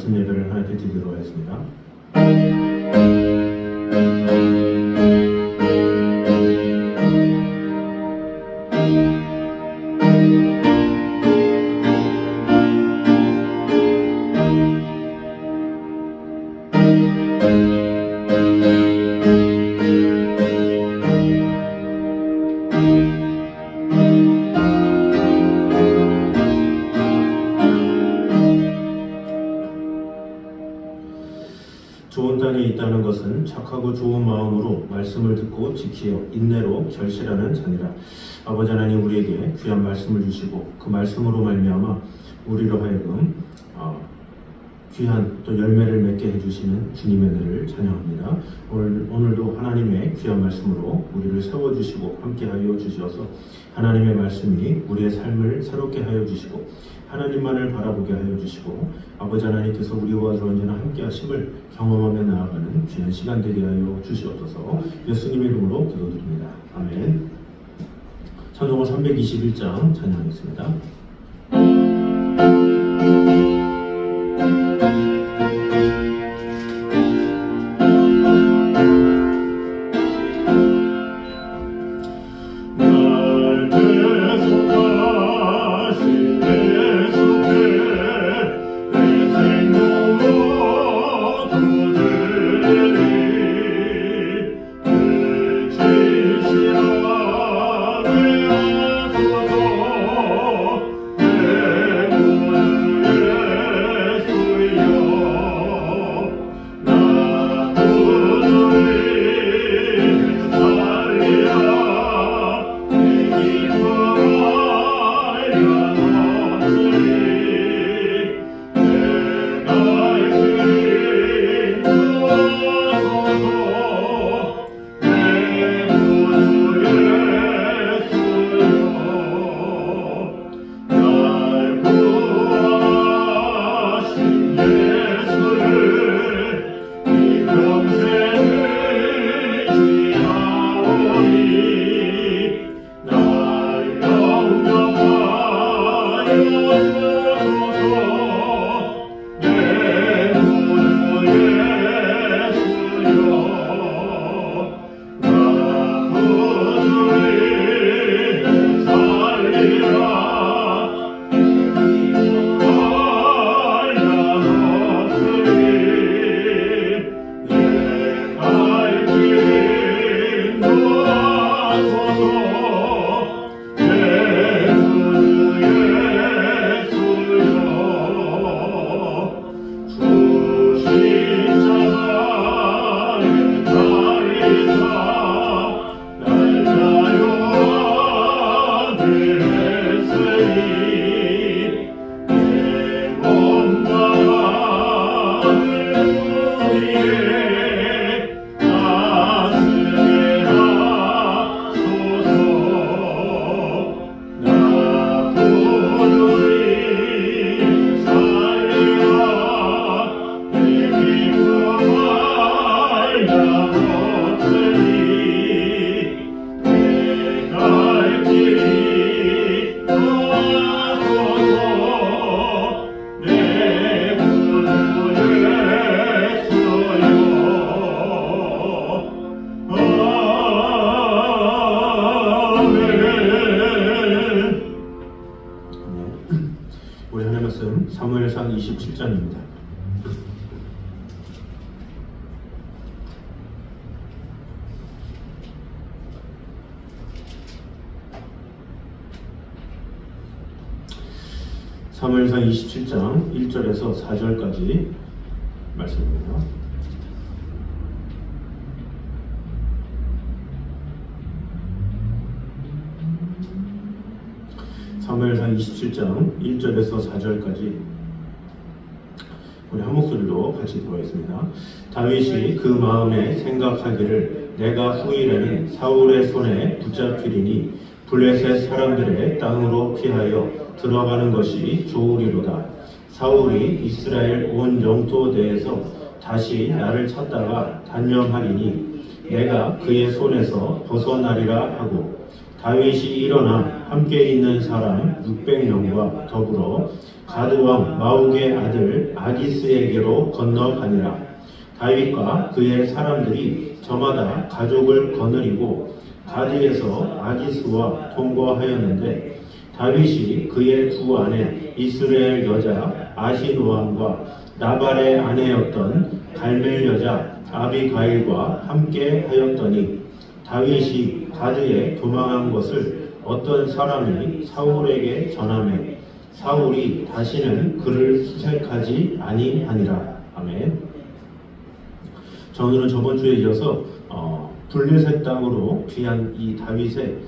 말씀 예배를 하나님께 드리도록 하겠습니다. 좋은 땅에 있다는 것은 착하고 좋은 마음으로 말씀을 듣고 지키어 인내로 결실하는 자니라. 아버지 하나님, 우리에게 귀한 말씀을 주시고 그 말씀으로 말미암아 우리로 하여금 귀한 또 열매를 맺게 해주시는 주님의 은혜를 찬양합니다. 오늘도 하나님의 귀한 말씀으로 우리를 세워주시고 함께하여 주셔서 하나님의 말씀이 우리의 삶을 새롭게 하여 주시고 하나님만을 바라보게 하여 주시고 아버지 하나님께서 우리와 언제나 함께 하심을 경험하며 나아가는 귀한 시간 되게 하여 주시옵소서. 예수님의 이름으로 기도드립니다. 아멘. 찬송가 321장 찬양하겠습니다. 우리 하나님 말씀 사무엘상 27장입니다. 사무엘상 27장 1절에서 4절까지 말씀입니다. 사무엘상 27장 1절에서 4절까지 우리 한 목소리로 같이 들어가겠습니다. 다윗이 그 마음에 생각하기를 내가 후일에는 사울의 손에 붙잡히리니 블레셋 사람들의 땅으로 피하여 들어가는 것이 좋으리로다. 사울이 이스라엘 온 영토 내에서 다시 나를 찾다가 단념하리니 내가 그의 손에서 벗어나리라 하고 다윗이 일어나 함께 있는 사람 600명과 더불어 가드왕 마옥의 아들 아기스에게로 건너가니라. 다윗과 그의 사람들이 저마다 가족을 거느리고 가드에서 아기스와 통거하였는데 다윗이 그의 두 아내 이스라엘 여자 아히노암과 나발의 아내였던 갈멜 여자 아비가일과 함께 하였더니 다윗이 가드에 도망한 것을 어떤 사람이 사울에게 전하매 사울이 다시는 그를 수색하지 아니하니라. 아멘. 저는 저번 주에 이어서 블레셋 땅으로 귀한 이 다윗의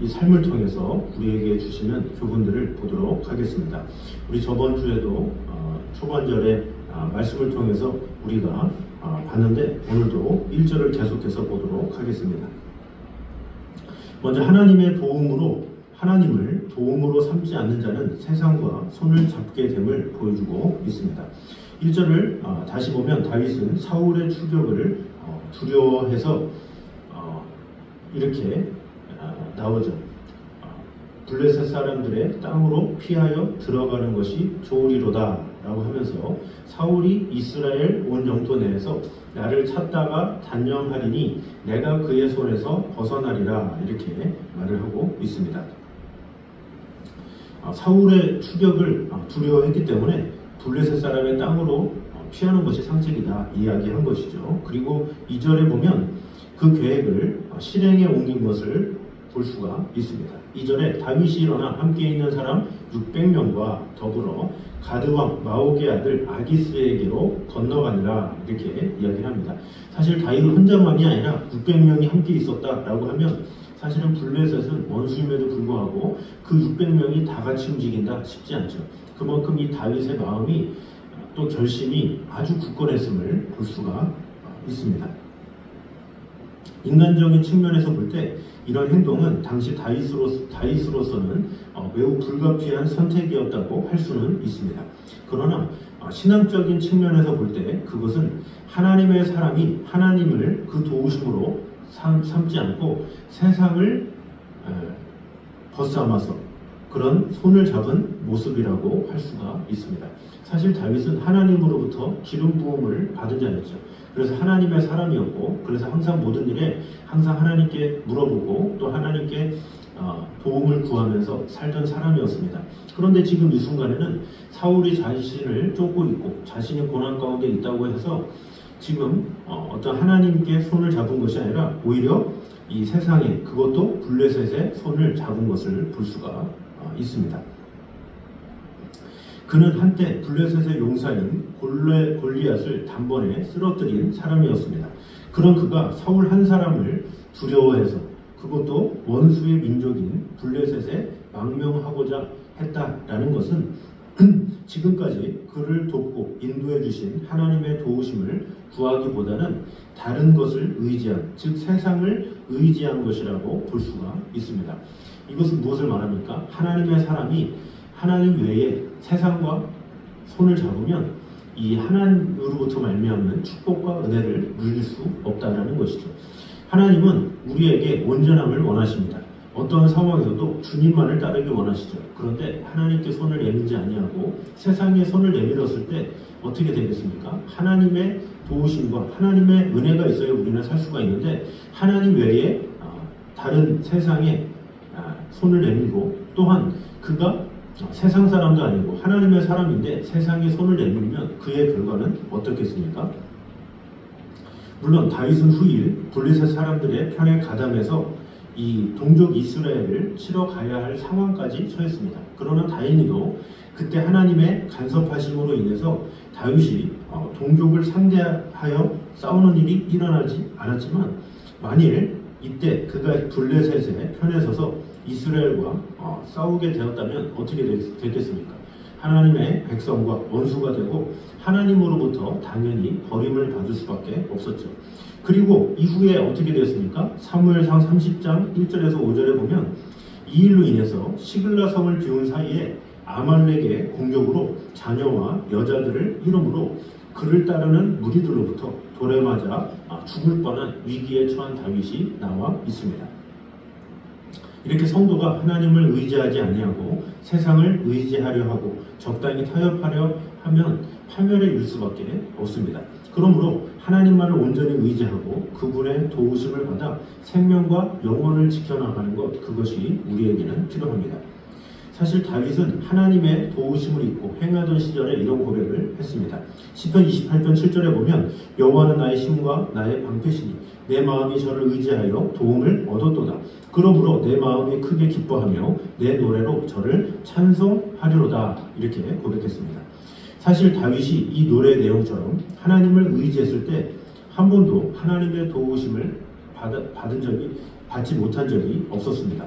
이 삶을 통해서 우리에게 주시는 교훈들을 보도록 하겠습니다. 우리 저번 주에도 초반절에 말씀을 통해서 우리가 봤는데 오늘도 1절을 계속해서 보도록 하겠습니다. 먼저 하나님의 하나님을 도움으로 삼지 않는 자는 세상과 손을 잡게 됨을 보여주고 있습니다. 1절을 다시 보면 다윗은 사울의 추격을 두려워해서 이렇게 나오죠. 블레셋 사람들의 땅으로 피하여 들어가는 것이 좋으리로다 라고 하면서 사울이 이스라엘 온 영토 내에서 나를 찾다가 단념하리니 내가 그의 손에서 벗어나리라 이렇게 말을 하고 있습니다. 사울의 추격을 두려워했기 때문에 블레셋 사람의 땅으로 피하는 것이 상책이다 이야기한 것이죠. 그리고 2절에 보면 그 계획을 실행에 옮긴 것을 볼 수가 있습니다. 2절에 다윗이 일어나 함께 있는 사람 600명과 더불어 가드왕 마옥의 아들 아기스에게로 건너가니라 이렇게 이야기를 합니다. 사실 다윗은 혼자만이 아니라 600명이 함께 있었다라고 하면 사실은 블레셋은 원수임에도 불구하고 그 600명이 다 같이 움직인다 쉽지 않죠. 그만큼 이 다윗의 마음이 또 결심이 아주 굳건했음을 볼 수가 있습니다. 인간적인 측면에서 볼 때 이런 행동은 당시 다윗으로서는 매우 불가피한 선택이었다고 할 수는 있습니다. 그러나 신앙적인 측면에서 볼 때 그것은 하나님의 사람이 하나님을 그 도우심으로 삼지 않고 세상을 벗삼아서 그런 손을 잡은 모습이라고 할 수가 있습니다. 사실 다윗은 하나님으로부터 기름 부음을 받은 자였죠. 그래서 하나님의 사람이었고 그래서 항상 모든 일에 항상 하나님께 물어보고 또 하나님께 도움을 구하면서 살던 사람이었습니다. 그런데 지금 이 순간에는 사울이 자신을 쫓고 있고 자신이 고난 가운데 있다고 해서 지금 어떤 하나님께 손을 잡은 것이 아니라 오히려 이 세상에 그것도 블레셋의 손을 잡은 것을 볼 수가 있습니다. 그는 한때 블레셋의 용사인 골리앗을 단번에 쓰러뜨린 사람이었습니다. 그런 그가 사울 한 사람을 두려워해서 그것도 원수의 민족인 블레셋에 망명하고자 했다라는 것은 지금까지 그를 돕고 인도해 주신 하나님의 도우심을 구하기보다는 다른 것을 의지한, 즉 세상을 의지한 것이라고 볼 수가 있습니다. 이것은 무엇을 말합니까? 하나님의 사람이 하나님 외에 세상과 손을 잡으면 이 하나님으로부터 말미암는 축복과 은혜를 누릴 수 없다는 것이죠. 하나님은 우리에게 온전함을 원하십니다. 어떤 상황에서도 주님만을 따르길 원하시죠. 그런데 하나님께 손을 내밀지 아니하고 세상에 손을 내밀었을 때 어떻게 되겠습니까? 하나님의 도우심과 하나님의 은혜가 있어야 우리는 살 수가 있는데 하나님 외에 다른 세상에 손을 내밀고 또한 그가 세상 사람도 아니고 하나님의 사람인데 세상에 손을 내밀면 그의 결과는 어떻겠습니까? 물론 다윗은 후일 블레셋 사람들의 편에 가담해서 이 동족 이스라엘을 치러 가야 할 상황까지 처했습니다. 그러나 다행히도 그때 하나님의 간섭하심으로 인해서 다윗이 동족을 상대하여 싸우는 일이 일어나지 않았지만 만일 이때 그가 블레셋의 편에 서서 이스라엘과 싸우게 되었다면 어떻게 됐겠습니까? 하나님의 백성과 원수가 되고 하나님으로부터 당연히 버림을 받을 수밖에 없었죠. 그리고 이후에 어떻게 되었습니까? 사무엘상 30장 1절에서 5절에 보면 이 일로 인해서 시글라 성을 비운 사이에 아말렉의 공격으로 자녀와 여자들을 잃음으로 그를 따르는 무리들로부터 돌에 맞아 죽을 뻔한 위기에 처한 다윗이 나와 있습니다. 이렇게 성도가 하나님을 의지하지 아니하고 세상을 의지하려 하고 적당히 타협하려 하면 파멸에 이를 수밖에 없습니다. 그러므로 하나님만을 온전히 의지하고 그분의 도우심을 받아 생명과 영혼을 지켜나가는 것, 그것이 우리에게는 필요합니다. 사실 다윗은 하나님의 도우심을 입고 행하던 시절에 이런 고백을 했습니다. 시편 28편 7절에 보면 여호와는 나의 힘과 나의 방패시니 내 마음이 저를 의지하여 도움을 얻었도다. 그러므로 내 마음이 크게 기뻐하며 내 노래로 저를 찬송하리로다. 이렇게 고백했습니다. 사실 다윗이 이 노래 내용처럼 하나님을 의지했을 때 한 번도 하나님의 도우심을 받지 못한 적이 없었습니다.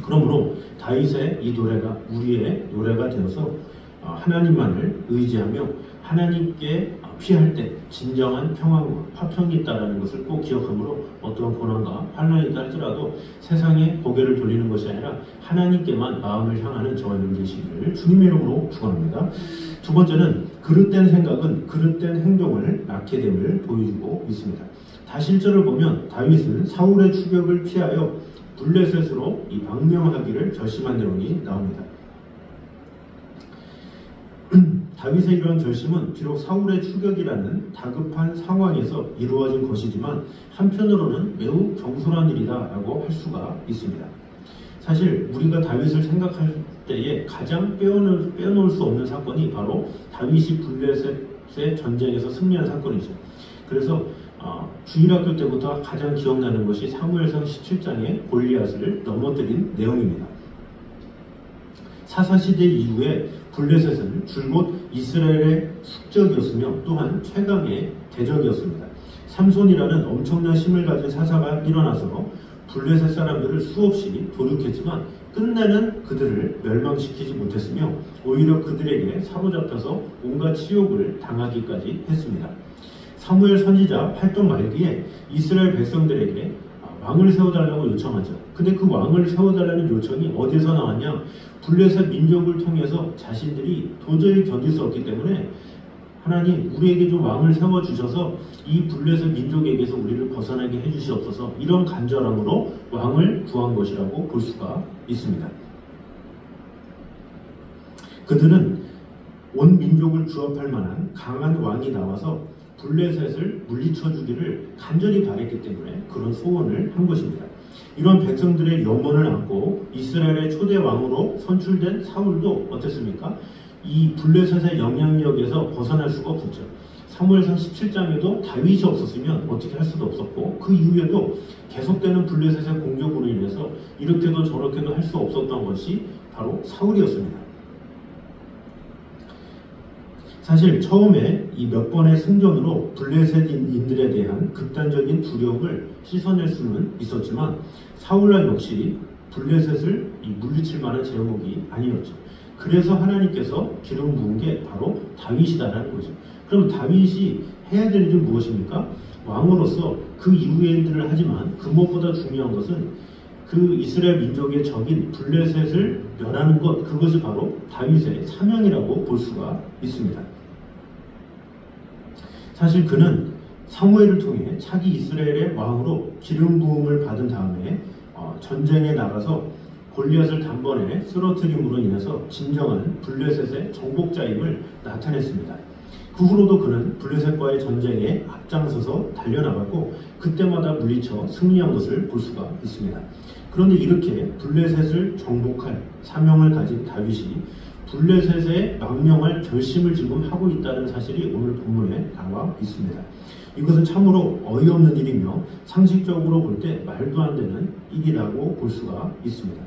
그러므로 다윗의 이 노래가 우리의 노래가 되어서 하나님만을 의지하며 하나님께 피할 때 진정한 평안과 화평이 있다는 것을 꼭 기억하므로 어떠한 고난과 환난이 있다 할지라도 세상에 고개를 돌리는 것이 아니라 하나님께만 마음을 향하는 저와 여러분 되시기를 주님의 이름으로 축원합니다. 두 번째는 그릇된 생각은 그릇된 행동을 낳게 됨을 보여주고 있습니다. 다시 1절을 보면 다윗은 사울의 추격을 피하여 블레셋으로 이 망명하기를 결심한 내용이 나옵니다. 다윗의 이러한 결심은 비록 사울의 추격이라는 다급한 상황에서 이루어진 것이지만 한편으로는 매우 경솔한 일이다라고 할 수가 있습니다. 사실 우리가 다윗을 생각할 때에 가장 빼어놓을 수 없는 사건이 바로 다윗이 블레셋의 전쟁에서 승리한 사건이죠. 그래서 주일학교 때부터 가장 기억나는 것이 사무엘상 17장의 골리앗을 넘어뜨린 내용입니다. 사사시대 이후에 블레셋은 줄곧 이스라엘의 숙적이었으며 또한 최강의 대적이었습니다. 삼손이라는 엄청난 힘을 가진 사사가 일어나서 블레셋 사람들을 수없이 도륙했지만 끝내는 그들을 멸망시키지 못했으며 오히려 그들에게 사로잡혀서 온갖 치욕을 당하기까지 했습니다. 사무엘 선지자 활동 말기에 이스라엘 백성들에게 왕을 세워달라고 요청하죠. 근데 그 왕을 세워달라는 요청이 어디서 나왔냐? 블레셋 민족을 통해서 자신들이 도저히 견딜 수 없기 때문에 하나님 우리에게 좀 왕을 세워주셔서 이 블레셋 민족에게서 우리를 벗어나게 해주시옵소서, 이런 간절함으로 왕을 구한 것이라고 볼 수가 있습니다. 그들은 온 민족을 주업할 만한 강한 왕이 나와서 블레셋을 물리쳐 주기를 간절히 바랬기 때문에 그런 소원을 한 것입니다. 이런 백성들의 영혼을 안고 이스라엘의 초대 왕으로 선출된 사울도 어땠습니까? 이 블레셋의 영향력에서 벗어날 수가 없었죠. 사무엘상 17장에도 다윗이 없었으면 어떻게 할 수도 없었고 그 이후에도 계속되는 블레셋의 공격으로 인해서 이렇게도 저렇게도 할 수 없었던 것이 바로 사울이었습니다. 사실 처음에 이 몇 번의 승전으로 블레셋인들에 대한 극단적인 두려움을 씻어낼 수는 있었지만 사울라 역시 블레셋을 물리칠 만한 제목이 아니었죠. 그래서 하나님께서 기름 부은 게 바로 다윗이다라는 거죠. 그럼 다윗이 해야 될 일은 무엇입니까? 왕으로서 그 이후의 일들을 하지만 그 무엇보다 중요한 것은 그 이스라엘 민족의 적인 블레셋을 멸하는 것, 그것이 바로 다윗의 사명이라고 볼 수가 있습니다. 사실 그는 사무엘을 통해 차기 이스라엘의 왕으로 기름 부음을 받은 다음에 전쟁에 나가서 골리앗을 단번에 쓰러뜨림으로 인해서 진정한 블레셋의 정복자임을 나타냈습니다. 그 후로도 그는 블레셋과의 전쟁에 앞장서서 달려나갔고 그때마다 물리쳐 승리한 것을 볼 수가 있습니다. 그런데 이렇게 블레셋을 정복할 사명을 가진 다윗이 블레셋에 망명할 결심을 지금 하고 있다는 사실이 오늘 본문에 나와 있습니다. 이것은 참으로 어이없는 일이며 상식적으로 볼 때 말도 안 되는 일이라고 볼 수가 있습니다.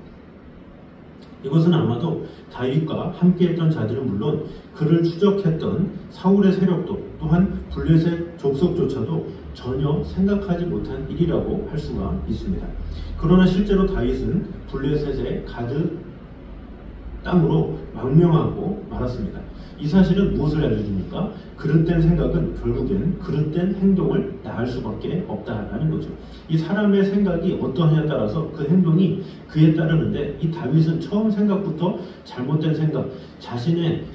이것은 아마도 다윗과 함께했던 자들은 물론 그를 추적했던 사울의 세력도 또한 블레셋 족속조차도 전혀 생각하지 못한 일이라고 할 수가 있습니다. 그러나 실제로 다윗은 블레셋의 가드 땅으로 망명하고 말았습니다. 이 사실은 무엇을 알려줍니까? 그릇된 생각은 결국엔 그릇된 행동을 낳을 수밖에 없다라는 거죠. 이 사람의 생각이 어떠하냐에 따라서 그 행동이 그에 따르는데 이 다윗은 처음 생각부터 잘못된 생각, 자신의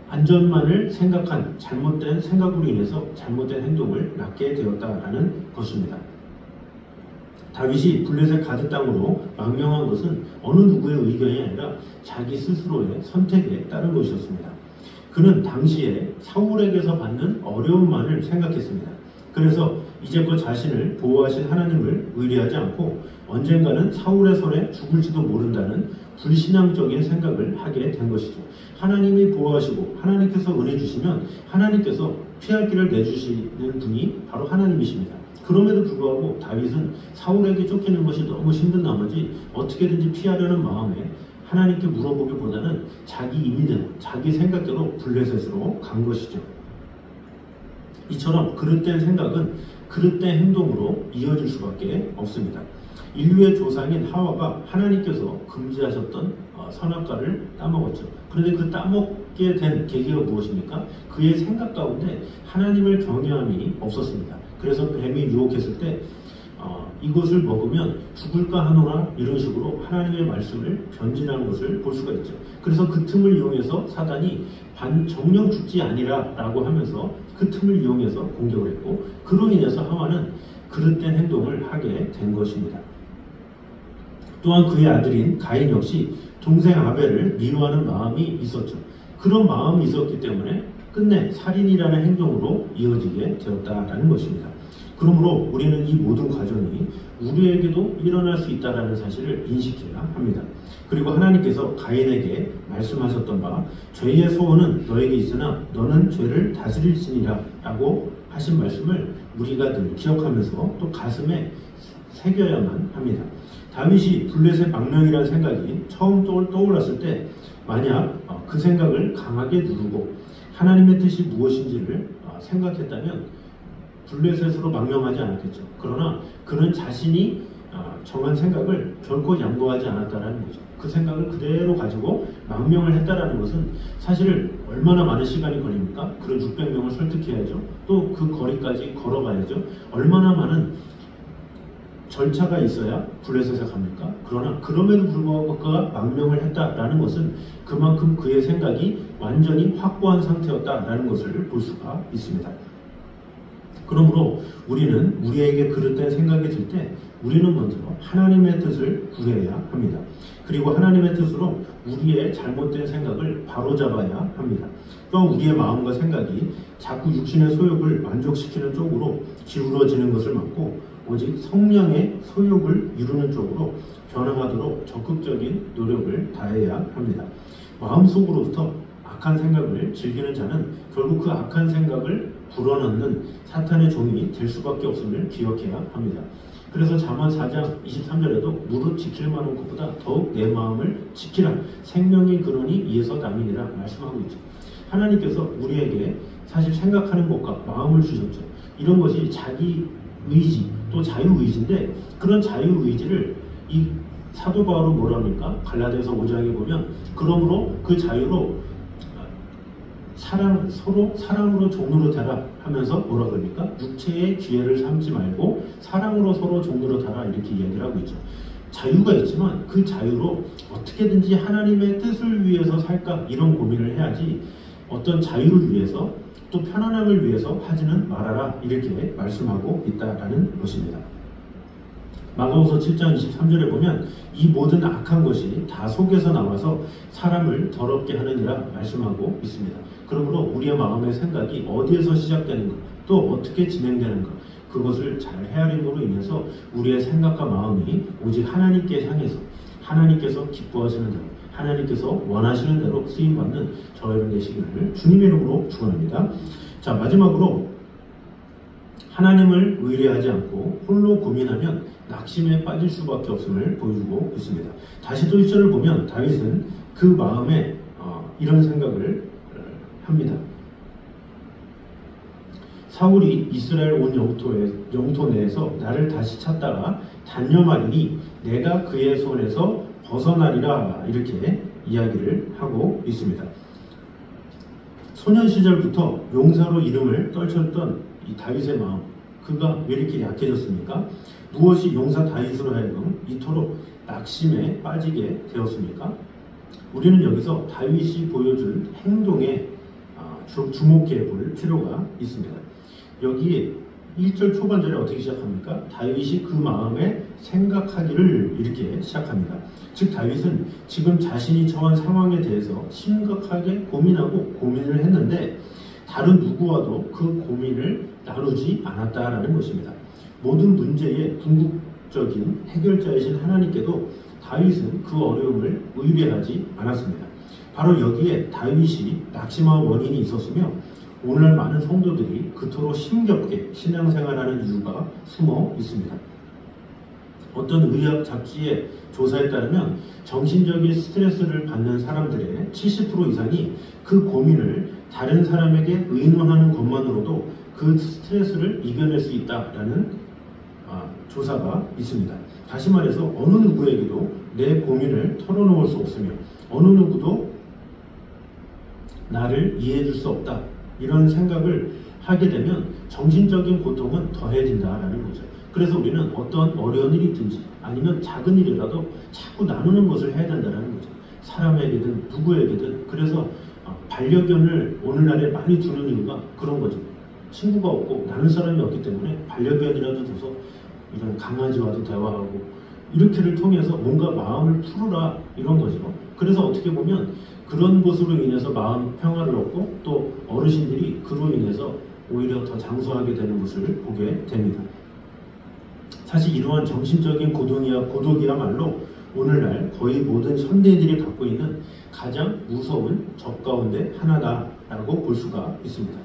안전만을 생각한 잘못된 생각으로 인해서 잘못된 행동을 낳게 되었다라는 것입니다. 다윗이 블레셋 가드 땅으로 망명한 것은 어느 누구의 의견이 아니라 자기 스스로의 선택에 따른 것이었습니다. 그는 당시에 사울에게서 받는 어려움만을 생각했습니다. 그래서 이제껏 자신을 보호하신 하나님을 의뢰하지 않고 언젠가는 사울의 손에 죽을지도 모른다는 불신앙적인 생각을 하게 된 것이죠. 하나님이 보호하시고 하나님께서 은혜 주시면 하나님께서 피할 길을 내주시는 분이 바로 하나님이십니다. 그럼에도 불구하고 다윗은 사울에게 쫓기는 것이 너무 힘든 나머지 어떻게든지 피하려는 마음에 하나님께 물어보기보다는 자기 임의대로 자기 생각대로 블레셋으로 간 것이죠. 이처럼 그릇된 생각은 그릇된 행동으로 이어질 수밖에 없습니다. 인류의 조상인 하와가 하나님께서 금지하셨던 선악과를 따먹었죠. 그런데 그 따먹게 된 계기가 무엇입니까? 그의 생각 가운데 하나님을 경외함이 없었습니다. 그래서 뱀이 유혹했을 때 이것을 먹으면 죽을까 하노라 이런 식으로 하나님의 말씀을 변질하는 것을 볼 수가 있죠. 그래서 그 틈을 이용해서 사단이 정령 죽지 아니라 라고 하면서 그 틈을 이용해서 공격을 했고 그로 인해서 하와는 그릇된 행동을 하게 된 것입니다. 또한 그의 아들인 가인 역시 동생 아벨을 미워하는 마음이 있었죠. 그런 마음이 있었기 때문에 끝내 살인이라는 행동으로 이어지게 되었다라는 것입니다. 그러므로 우리는 이 모든 과정이 우리에게도 일어날 수 있다는 사실을 인식해야 합니다. 그리고 하나님께서 가인에게 말씀하셨던 바 죄의 소원은 너에게 있으나 너는 죄를 다스릴지니라 라고 하신 말씀을 우리가 늘 기억하면서 또 가슴에 새겨야만 합니다. 다윗이 블레셋 망명이라는 생각이 처음 떠올랐을 때 만약 그 생각을 강하게 누르고 하나님의 뜻이 무엇인지를 생각했다면 블레셋으로 망명하지 않았겠죠. 그러나 그는 자신이 정한 생각을 결코 양보하지 않았다는 거죠. 그 생각을 그대로 가지고 망명을 했다는 것은 사실 얼마나 많은 시간이 걸립니까? 그런 600명을 설득해야죠. 또 그 거리까지 걸어가야죠. 얼마나 많은 절차가 있어야 블레셋에 갑니까? 그러나 그럼에도 불구하고 그가 망명을 했다라는 것은 그만큼 그의 생각이 완전히 확고한 상태였다라는 것을 볼 수가 있습니다. 그러므로 우리는 우리에게 그릇된 생각이 들 때 우리는 먼저 하나님의 뜻을 구해야 합니다. 그리고 하나님의 뜻으로 우리의 잘못된 생각을 바로잡아야 합니다. 또한 우리의 마음과 생각이 자꾸 육신의 소욕을 만족시키는 쪽으로 기울어지는 것을 막고 오직 성령의 소욕을 이루는 쪽으로 변화하도록 적극적인 노력을 다해야 합니다. 마음속으로부터 악한 생각을 즐기는 자는 결국 그 악한 생각을 불어넣는 사탄의 종이 될 수밖에 없음을 기억해야 합니다. 그래서 잠언 4장 23절에도 무릇 지킬 만한 것보다 더욱 내 마음을 지키라 생명의 근원이 이에서 남이니라 말씀하고 있죠. 하나님께서 우리에게 사실 생각하는 것과 마음을 주셨죠. 이런 것이 자기 의지 또 자유의지인데 그런 자유의지를 이 사도 바울은 뭐라 합니까? 갈라디아서 5장에 보면 그러므로 그 자유로 서로 사랑으로 종로로 되라 하면서 뭐라 그럽니까? 육체의 기회를 삼지 말고 사랑으로 서로 종로로 되라 이렇게 이야기를 하고 있죠. 자유가 있지만 그 자유로 어떻게든지 하나님의 뜻을 위해서 살까 이런 고민을 해야지 어떤 자유를 위해서 또 편안함을 위해서 하지는 말아라 이렇게 말씀하고 있다라는 것입니다. 마가복음 7장 23절에 보면 이 모든 악한 것이 다 속에서 나와서 사람을 더럽게 하느니라 말씀하고 있습니다. 그러므로 우리의 마음의 생각이 어디에서 시작되는가 또 어떻게 진행되는가 그것을 잘 헤아림으로 인해서 우리의 생각과 마음이 오직 하나님께 향해서 하나님께서 기뻐하시는 대로 하나님께서 원하시는 대로 쓰임받는 저와 여러분 되시기를 주님의 이름으로 축원합니다. 자, 마지막으로 하나님을 의뢰하지 않고 홀로 고민하면 낙심에 빠질 수밖에 없음을 보여주고 있습니다. 다시 또 1절을 보면 다윗은 그 마음에 이런 생각을 합니다. 사울이 이스라엘 온 영토 내에서 나를 다시 찾다가 단념하리니 내가 그의 손에서 벗어나리라 이렇게 이야기를 하고 있습니다. 소년 시절부터 용사로 이름을 떨쳤던 이 다윗의 마음, 그가 왜 이렇게 약해졌습니까? 무엇이 용사 다윗으로 하여금 이토록 낙심에 빠지게 되었습니까? 우리는 여기서 다윗이 보여준 행동에 주목해 볼 필요가 있습니다. 여기에 1절 초반절에 어떻게 시작합니까? 다윗이 그 마음에 생각하기를 이렇게 시작합니다. 즉 다윗은 지금 자신이 처한 상황에 대해서 심각하게 고민을 했는데 다른 누구와도 그 고민을 나누지 않았다라는 것입니다. 모든 문제의 궁극적인 해결자이신 하나님께도 다윗은 그 어려움을 의뢰하지 않았습니다. 바로 여기에 다윗이 낙심한 원인이 있었으며 오늘날 많은 성도들이 그토록 힘겹게 신앙생활하는 이유가 숨어 있습니다. 어떤 의학 잡지의 조사에 따르면 정신적인 스트레스를 받는 사람들의 70% 이상이 그 고민을 다른 사람에게 의논하는 것만으로도 그 스트레스를 이겨낼 수 있다라는 조사가 있습니다. 다시 말해서 어느 누구에게도 내 고민을 털어놓을 수 없으며 어느 누구도 나를 이해해 줄 수 없다. 이런 생각을 하게 되면 정신적인 고통은 더해진다라는 거죠. 그래서 우리는 어떤 어려운 일이 있든지 아니면 작은 일이라도 자꾸 나누는 것을 해야 된다는 거죠. 사람에게든 누구에게든. 그래서 반려견을 오늘날에 많이 두는 이유가 그런 거죠. 친구가 없고 나눌 사람이 없기 때문에 반려견이라도 둬서 이런 강아지와도 대화하고 이렇게를 통해서 뭔가 마음을 풀어라 이런 거죠. 그래서 어떻게 보면 그런 것으로 인해서 마음 평화를 얻고 또 어르신들이 그로 인해서 오히려 더 장수하게 되는 것을 보게 됩니다. 사실 이러한 정신적인 고독이야말로 오늘날 거의 모든 현대인들이 갖고 있는 가장 무서운 적 가운데 하나다라고 볼 수가 있습니다.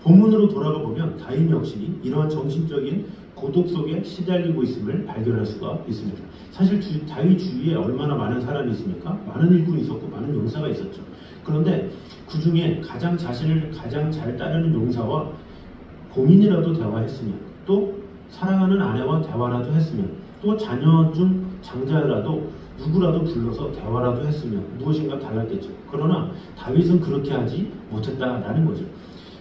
본문으로 돌아가 보면 다윗 역시 이러한 정신적인 고독 속에 시달리고 있음을 발견할 수가 있습니다. 사실 다윗 주위에 얼마나 많은 사람이 있습니까? 많은 일꾼이 있었고 많은 용사가 있었죠. 그런데 그 중에 자신을 가장 잘 따르는 용사와 고민이라도 대화했으면, 또 사랑하는 아내와 대화라도 했으면, 또 자녀 중 장자라도 누구라도 불러서 대화라도 했으면 무엇인가 달랐겠죠. 그러나 다윗은 그렇게 하지 못했다라는 거죠.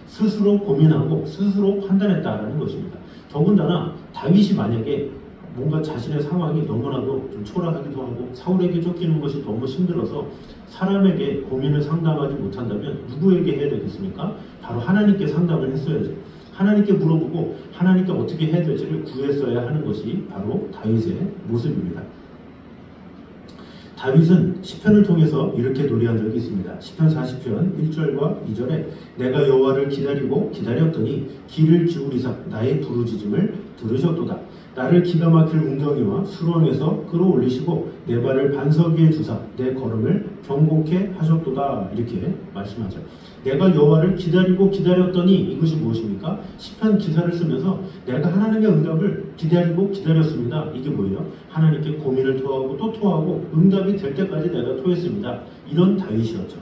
스스로 고민하고 스스로 판단했다라는 것입니다. 더군다나 다윗이 만약에 뭔가 자신의 상황이 너무나도 좀 초라하기도 하고 사울에게 쫓기는 것이 너무 힘들어서 사람에게 고민을 상담하지 못한다면 누구에게 해야 되겠습니까? 바로 하나님께 상담을 했어야죠. 하나님께 물어보고 하나님께 어떻게 해야 될지를 구했어야 하는 것이 바로 다윗의 모습입니다. 다윗은 시편을 통해서 이렇게 노래한 적이 있습니다. 시편 40편 1절과 2절에 내가 여호와를 기다리고 기다렸더니 귀를 기울이사 나의 부르짖음을 들으셨도다. 나를 기가 막힐 웅덩이와 수렁에서 끌어올리시고 내 발을 반석 위에 두사 내 걸음을 경고케 하셨도다. 이렇게 말씀하죠. 내가 여호와를 기다리고 기다렸더니 이것이 무엇입니까? 시편 기사를 쓰면서 내가 하나님의 응답을 기다리고 기다렸습니다. 이게 뭐예요? 하나님께 고민을 토하고 또 토하고 응답이 될 때까지 내가 토했습니다. 이런 다윗이었죠.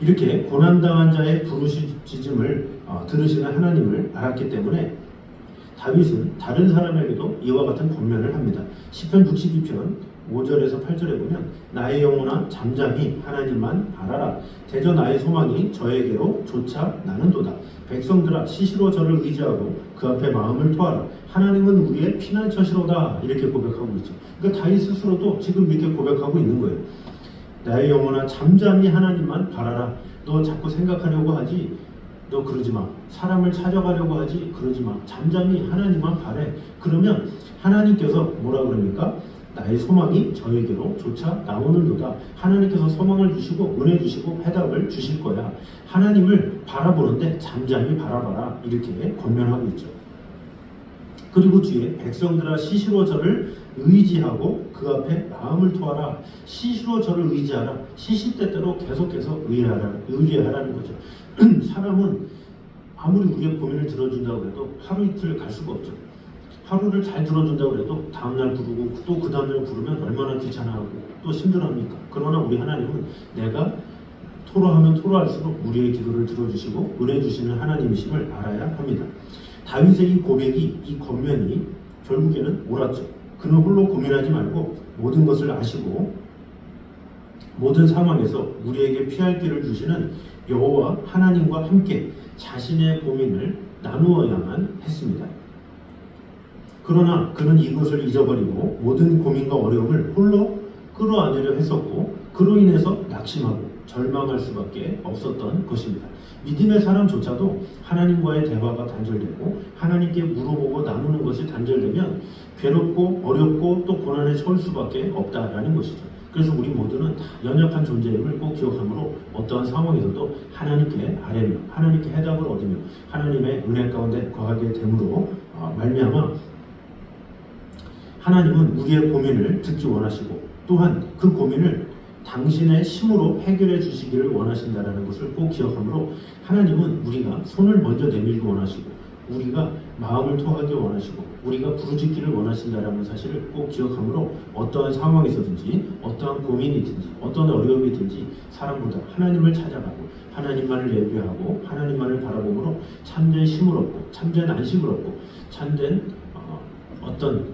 이렇게 고난당한 자의 부르짖음을 들으시는 하나님을 알았기 때문에 다윗은 다른 사람에게도 이와 같은 권면을 합니다. 시편 62편 5절에서 8절에 보면 나의 영혼아 잠잠히 하나님만 바라라. 대저 나의 소망이 저에게로 쫓아 나는도다. 백성들아 시시로 저를 의지하고 그 앞에 마음을 토하라. 하나님은 우리의 피난처시로다. 이렇게 고백하고 있죠. 그러니까 다윗 스스로도 지금 이렇게 고백하고 있는 거예요. 나의 영혼아 잠잠히 하나님만 바라라. 너 자꾸 생각하려고 하지, 너 그러지 마. 사람을 찾아가려고 하지, 그러지 마. 잠잠히 하나님만 바래. 그러면 하나님께서 뭐라 그럽니까? 나의 소망이 저에게로 쫓아 나오는도다. 하나님께서 소망을 주시고 은혜 주시고 해답을 주실 거야. 하나님을 바라보는데 잠잠히 바라봐라. 이렇게 권면하고 있죠. 그리고 뒤에 백성들아 시시로 저를 의지하고 그 앞에 마음을 토하라. 시시로 저를 의지하라. 시시때때로 계속해서 의뢰하라는 거죠. 사람은 아무리 우리의 고민을 들어준다고 해도 하루 이틀 갈 수가 없죠. 하루를 잘 들어준다고 해도 다음날 부르고 또 그 다음날 부르면 얼마나 귀찮아하고 또 힘들어합니까? 그러나 우리 하나님은 내가 토로하면 토로할수록 우리의 기도를 들어주시고 은혜 주시는 하나님이심을 알아야 합니다. 다윗의 이 고백이, 이 권면이 결국에는 옳았죠. 그는 홀로 고민하지 말고 모든 것을 아시고 모든 상황에서 우리에게 피할 길을 주시는 여호와 하나님과 함께 자신의 고민을 나누어야만 했습니다. 그러나 그는 이것을 잊어버리고 모든 고민과 어려움을 홀로 끌어안으려 했었고 그로 인해서 낙심하고 절망할 수밖에 없었던 것입니다. 믿음의 사람조차도 하나님과의 대화가 단절되고 하나님께 물어보고 나누는 것이 단절되면 괴롭고 어렵고 또 고난에 처할 수밖에 없다라는 것이죠. 그래서 우리 모두는 다 연약한 존재임을 꼭 기억하므로 어떠한 상황에서도 하나님께 아뢰며 하나님께 해답을 얻으며 하나님의 은혜 가운데 거하게 됨으로 말미암아 하나님은 우리의 고민을 듣기 원하시고 또한 그 고민을 당신의 힘으로 해결해 주시기를 원하신다는 것을 꼭 기억하므로 하나님은 우리가 손을 먼저 내밀기 원하시고 우리가 마음을 토하기 원하시고 우리가 부르짖기를 원하신다는 사실을 꼭 기억하므로 어떠한 상황에서든지 어떠한 고민이든지 어떤 어려움이든지 사람보다 하나님을 찾아가고 하나님만을 예배하고 하나님만을 바라보므로 참된 힘을 얻고 참된 안식을 얻고 참된 어떤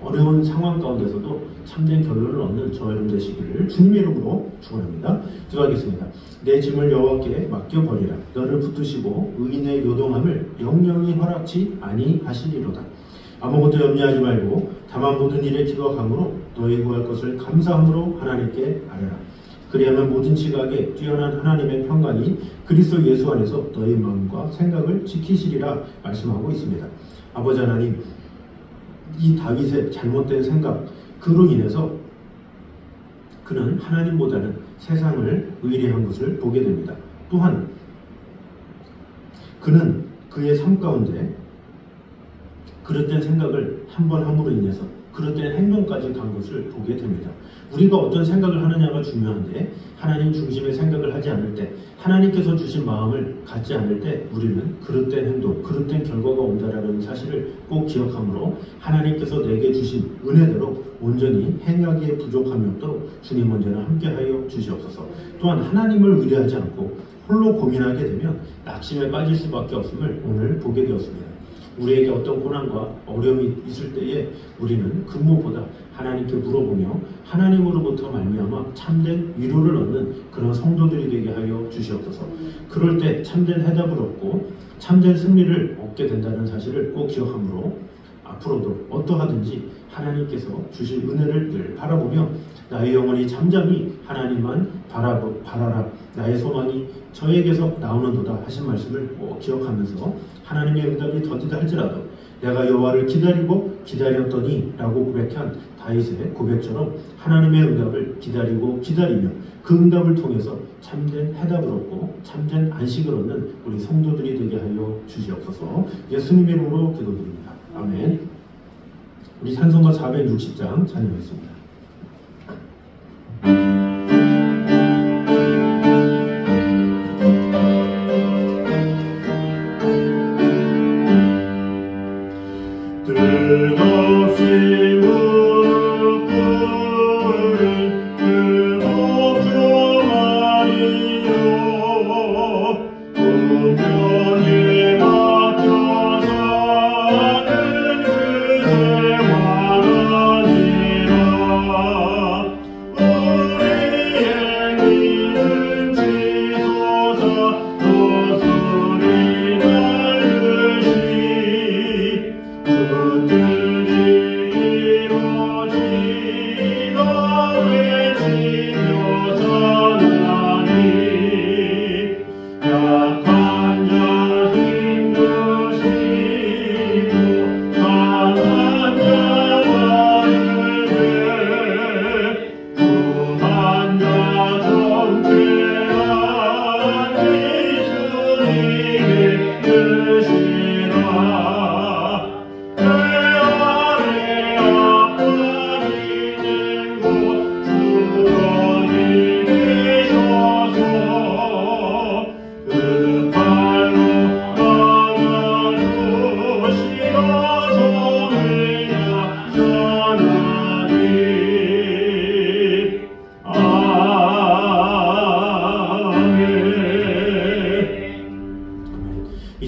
어려운 상황 가운데서도 참된 결론을 얻는 저와 여러분 되시기를 주님의 이름으로 축원합니다. 기도하겠습니다. 내 짐을 여호와께 맡겨버리라. 너를 붙드시고 의인의 요동함을 영영히 허락치 아니하시리로다. 아무것도 염려하지 말고 다만 모든 일에 기도함으로 너희 구할 것을 감사함으로 하나님께 아뢰라. 그리하면 모든 지각에 뛰어난 하나님의 평강이 그리스도 예수 안에서 너희 마음과 생각을 지키시리라 말씀하고 있습니다. 아버지 하나님, 이 다윗의 잘못된 생각, 그로 인해서 그는 하나님보다는 세상을 의뢰한 것을 보게 됩니다. 또한 그는 그의 삶 가운데 그릇된 생각을 한 번 함으로 인해서 그릇된 행동까지 간 것을 보게 됩니다. 우리가 어떤 생각을 하느냐가 중요한데 하나님 중심의 생각을 하지 않을 때 하나님께서 주신 마음을 갖지 않을 때 우리는 그릇된 행동, 그릇된 결과가 온다라는 사실을 꼭 기억하므로 하나님께서 내게 주신 은혜대로 온전히 행하기에 부족함이 없도록 주님 언제나 함께하여 주시옵소서. 또한 하나님을 의뢰하지 않고 홀로 고민하게 되면 낙심에 빠질 수밖에 없음을 오늘 보게 되었습니다. 우리에게 어떤 고난과 어려움이 있을 때에 우리는 그 무엇보다 하나님께 물어보며 하나님으로부터 말미암아 참된 위로를 얻는 그런 성도들이 되게 하여 주시옵소서. 그럴 때 참된 해답을 얻고 참된 승리를 얻게 된다는 사실을 꼭 기억하므로 앞으로도 어떠하든지 하나님께서 주실 은혜를 늘 바라보며 나의 영혼이 잠잠히 하나님만 바라라. 나의 소망이 저에게서 나오는도다 하신 말씀을 꼭 기억하면서 하나님의 응답이 더디다 할지라도 내가 여호와를 기다리고 기다렸더니 라고 고백한 다윗의 고백처럼 하나님의 응답을 기다리고 기다리며 그 응답을 통해서 참된 해답을 얻고 참된 안식을 얻는 우리 성도들이 되게 하여 주시옵소서. 예수님의 이름으로 기도드립니다. 아멘. 우리 찬송가 460장 찬양하겠습니다.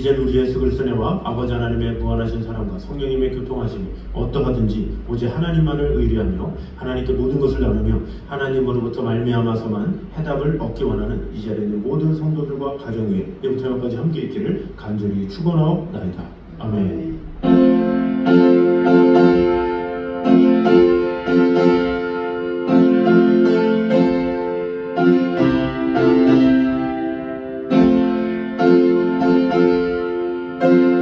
이제는 우리 예수 그리스도의 은혜와 아버지 하나님의 무한하신 사랑과 성령님의 교통하심이 어떠하든지 오직 하나님만을 의뢰하며 하나님께 모든 것을 나누며 하나님으로부터 말미암아서만 해답을 얻기 원하는 이 자리에 있는 모든 성도들과 가정 위에 이부터 여기까지 함께 있기를 간절히 축원하옵나이다. 아멘. 아멘.